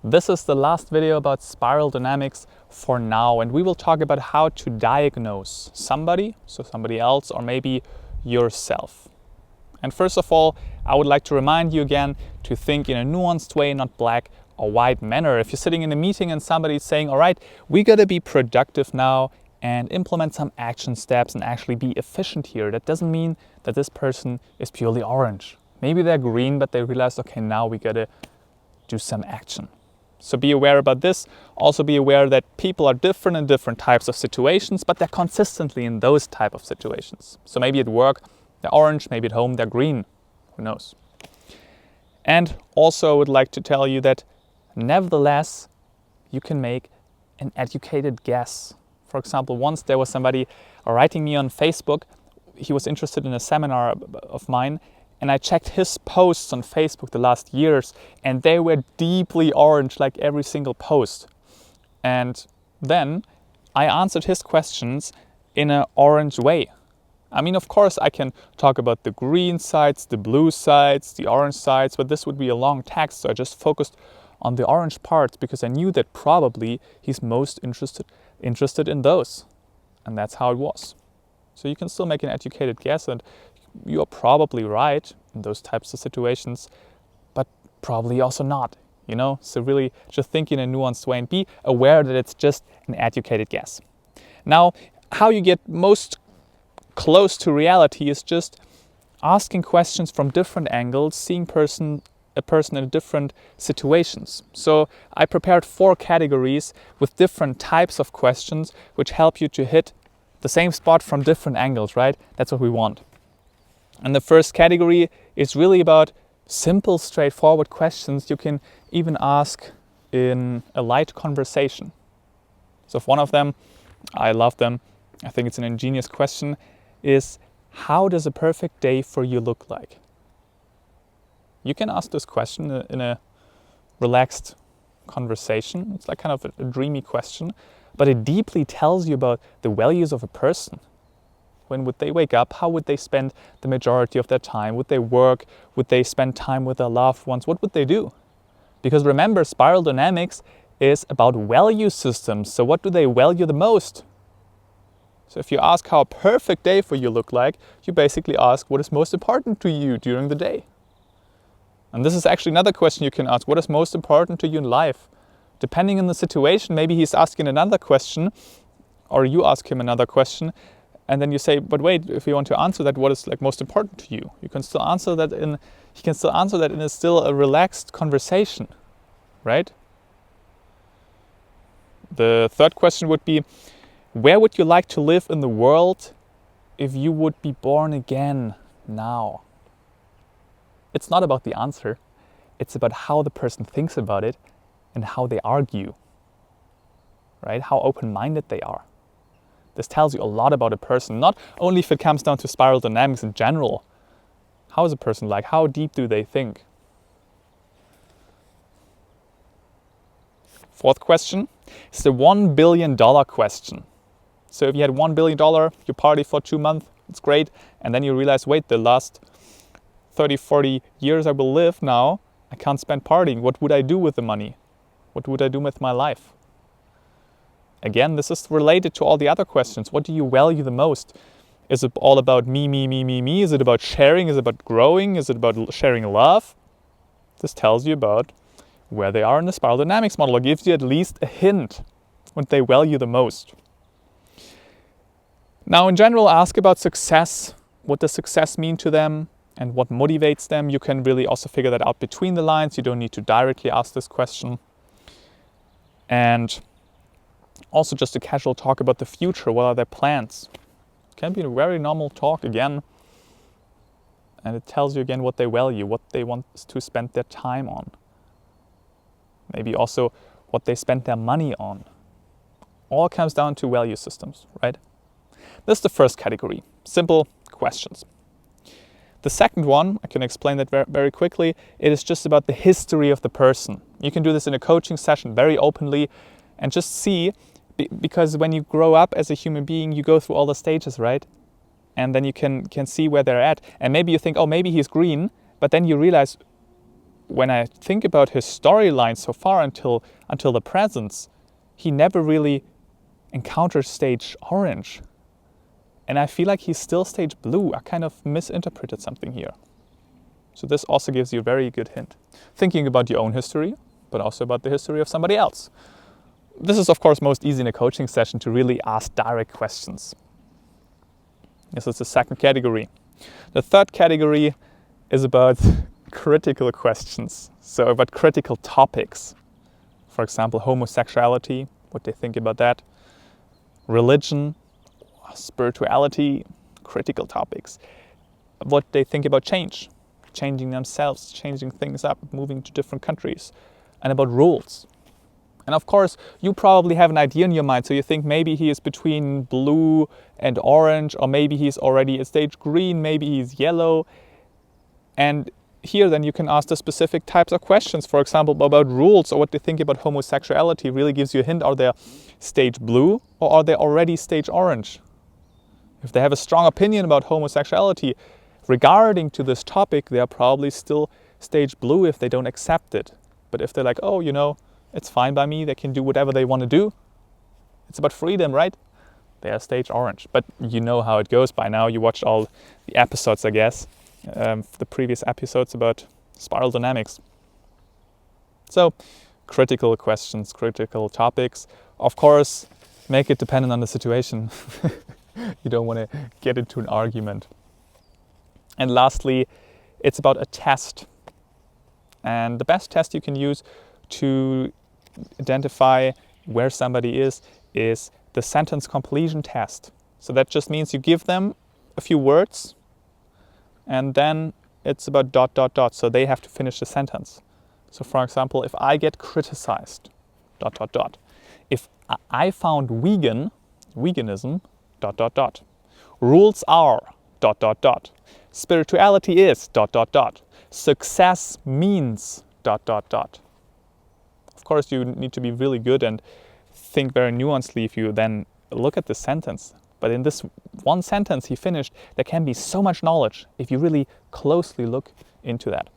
This is the last video about spiral dynamics for now, and we will talk about how to diagnose somebody, so somebody else, or maybe yourself. And first of all, I would like to remind you again to think in a nuanced way, not black or white manner. If you're sitting in a meeting and somebody's saying, all right, we gotta be productive now and implement some action steps and actually be efficient here, that doesn't mean that this person is purely orange. Maybe they're green, but they realized, okay, now we gotta do some action. So be aware about this. Also be aware that people are different in different types of situations, but they're consistently in those type of situations. So maybe at work, they're orange, maybe at home, they're green, who knows. And also I would like to tell you that nevertheless, you can make an educated guess. For example, once there was somebody writing me on Facebook. He was interested in a seminar of mine, and I checked his posts on Facebook the last years, and they were deeply orange, like every single post. And then I answered his questions in an orange way. I mean, of course, I can talk about the green sides, the blue sides, the orange sides, but this would be a long text, so I just focused on the orange parts because I knew that probably he's most interested in those. And that's how it was. So you can still make an educated guess, and you're probably right in those types of situations, but probably also not, you know? So really just think in a nuanced way and be aware that it's just an educated guess. Now, how you get most close to reality is just asking questions from different angles, seeing a person in different situations. So I prepared 4 categories with different types of questions which help you to hit the same spot from different angles, right? That's what we want. And the first category is really about simple, straightforward questions you can even ask in a light conversation. So if one of them, I love them, I think it's an ingenious question, is how does a perfect day for you look like? You can ask this question in a relaxed conversation. It's like kind of a dreamy question, but it deeply tells you about the values of a person. When would they wake up? How would they spend the majority of their time? Would they work? Would they spend time with their loved ones? What would they do? Because remember, spiral dynamics is about value systems. So what do they value the most? So if you ask how a perfect day for you look like, you basically ask what is most important to you during the day. And this is actually another question you can ask. What is most important to you in life? Depending on the situation, maybe he's asking another question, or you ask him another question, and then you say, but wait, if you want to answer that, what is like most important to you? You can still answer that he can still answer that in still a relaxed conversation, right? The third question would be, where would you like to live in the world if you would be born again now? It's not about the answer. It's about how the person thinks about it and how they argue, right? How open-minded they are. This tells you a lot about a person, not only if it comes down to spiral dynamics in general. How is a person like? How deep do they think? Fourth question is the $1 billion question. So if you had $1 billion, you party for 2 months, it's great. And then you realize, wait, the last 30, 40 years I will live now, I can't spend partying. What would I do with the money? What would I do with my life? Again, this is related to all the other questions. What do you value the most? Is it all about me, me, me, me, me? Is it about sharing? Is it about growing? Is it about sharing love? This tells you about where they are in the spiral dynamics model. It gives you at least a hint what they value the most. Now, in general, ask about success. What does success mean to them and what motivates them? You can really also figure that out between the lines. You don't need to directly ask this question. And also just a casual talk about the future. What are their plans? It can be a very normal talk again. And it tells you again what they value, what they want to spend their time on. Maybe also what they spend their money on. All comes down to value systems, right? This is the first category, simple questions. The second one, I can explain that very quickly. It is just about the history of the person. You can do this in a coaching session very openly and just see, because when you grow up as a human being, you go through all the stages, right? And then you can see where they're at. And maybe you think, oh, maybe he's green, but then you realize, when I think about his storyline so far until the present, he never really encountered stage orange. And I feel like he's still stage blue. I kind of misinterpreted something here. So this also gives you a very good hint. Thinking about your own history, but also about the history of somebody else. This is of course most easy in a coaching session to really ask direct questions. This is the second category. The third category is about critical questions. So about critical topics. For example, homosexuality, what they think about that. Religion, spirituality, critical topics. What they think about change, changing themselves, changing things up, moving to different countries, and about rules. And of course, you probably have an idea in your mind, so you think maybe he is between blue and orange, or maybe he's already at stage green, maybe he's yellow. And here then you can ask the specific types of questions, for example, about rules or what they think about homosexuality. Really gives you a hint, are they stage blue or are they already stage orange? If they have a strong opinion about homosexuality regarding to this topic, they are probably still stage blue if they don't accept it. But if they're like, oh, it's fine by me, they can do whatever they want to do. It's about freedom, right? They are stage orange. But you know how it goes by now. You watched all the episodes, I guess, the previous episodes about spiral dynamics. So, critical questions, critical topics. Of course, make it dependent on the situation. You don't want to get into an argument. And lastly, it's about a test. And the best test you can use to identify where somebody is the sentence completion test. So that just means you give them a few words and then it's about ... So they have to finish the sentence. So for example, if I get criticized ... If I found veganism ... Rules are ... Spirituality is ... Success means ... Of course, you need to be really good and think very nuancedly if you then look at the sentence. But in this one sentence he finished, there can be so much knowledge if you really closely look into that.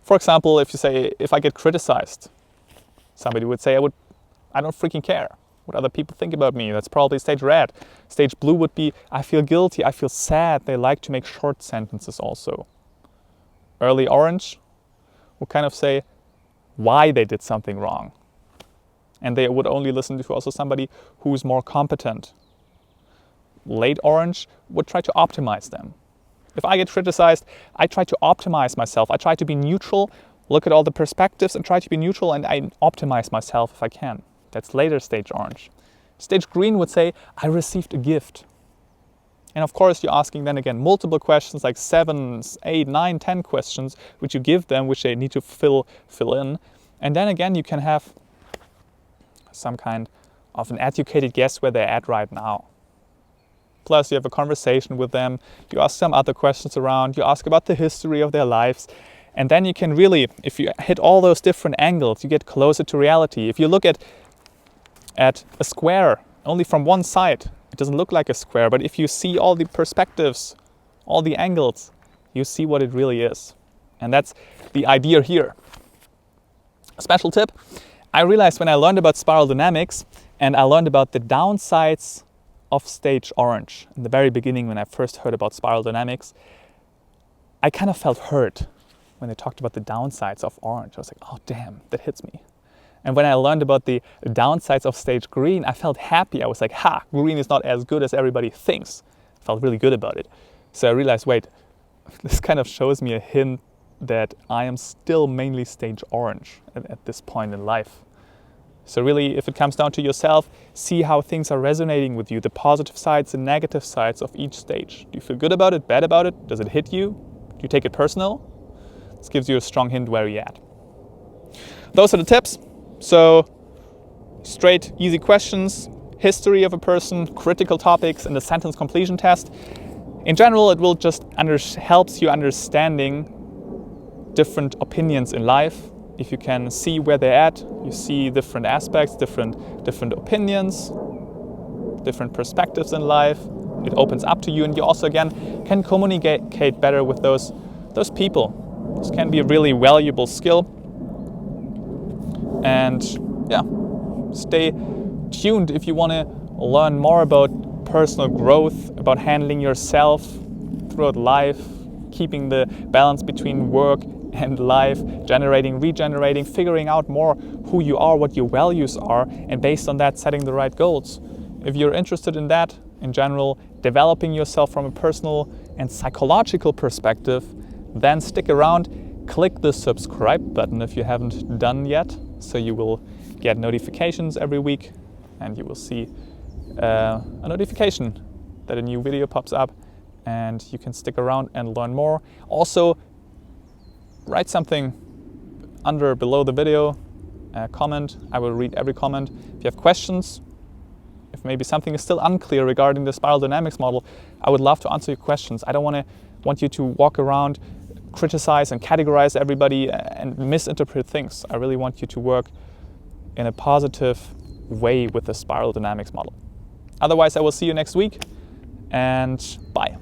For example, if you say, if I get criticized, somebody would say, I don't freaking care what other people think about me. That's probably stage red. Stage blue would be, I feel guilty, I feel sad. They like to make short sentences also. Early orange would kind of say why they did something wrong. And they would only listen to also somebody who's more competent. Late orange would try to optimize them. If I get criticized, I try to optimize myself. I try to be neutral, look at all the perspectives and try to be neutral, and I optimize myself if I can. That's later stage orange. Stage green would say, I received a gift. And of course, you're asking then again multiple questions, like 7, 8, 9, 10 questions, which you give them, which they need to fill in. And then again, you can have some kind of an educated guess where they're at right now. Plus, you have a conversation with them, you ask some other questions around, you ask about the history of their lives, and then you can really, if you hit all those different angles, you get closer to reality. If you look at a square only from one side, it doesn't look like a square, but if you see all the perspectives, all the angles, you see what it really is. And that's the idea here. A special tip, I realized when I learned about spiral dynamics and I learned about the downsides of stage orange in the very beginning when I first heard about spiral dynamics, I kind of felt hurt when they talked about the downsides of orange. I was like, oh damn, that hits me. And when I learned about the downsides of stage green, I felt happy. I was like, green is not as good as everybody thinks. I felt really good about it. So I realized, wait, this kind of shows me a hint that I am still mainly stage orange at this point in life. So really, if it comes down to yourself, see how things are resonating with you, the positive sides and negative sides of each stage. Do you feel good about it, bad about it? Does it hit you? Do you take it personal? This gives you a strong hint where you're at. Those are the tips. So, straight, easy questions, history of a person, critical topics, and the sentence completion test. In general, it will just helps you understanding different opinions in life. If you can see where they're at, you see different aspects, different opinions, different perspectives in life. It opens up to you, and you also again can communicate better with those people. This can be a really valuable skill. And yeah, stay tuned if you want to learn more about personal growth, about handling yourself throughout life, keeping the balance between work and life, regenerating, figuring out more who you are, what your values are, and based on that, setting the right goals. If you're interested in that, in general, developing yourself from a personal and psychological perspective, then stick around, click the subscribe button if you haven't done yet, so you will get notifications every week and you will see a notification that a new video pops up, and you can stick around and learn more. Also, write something below the video, comment. I will read every comment. If you have questions, if maybe something is still unclear regarding the spiral dynamics model, I would love to answer your questions. I don't want you to walk around, criticize and categorize everybody and misinterpret things. I really want you to work in a positive way with the spiral dynamics model. Otherwise, I will see you next week, and bye.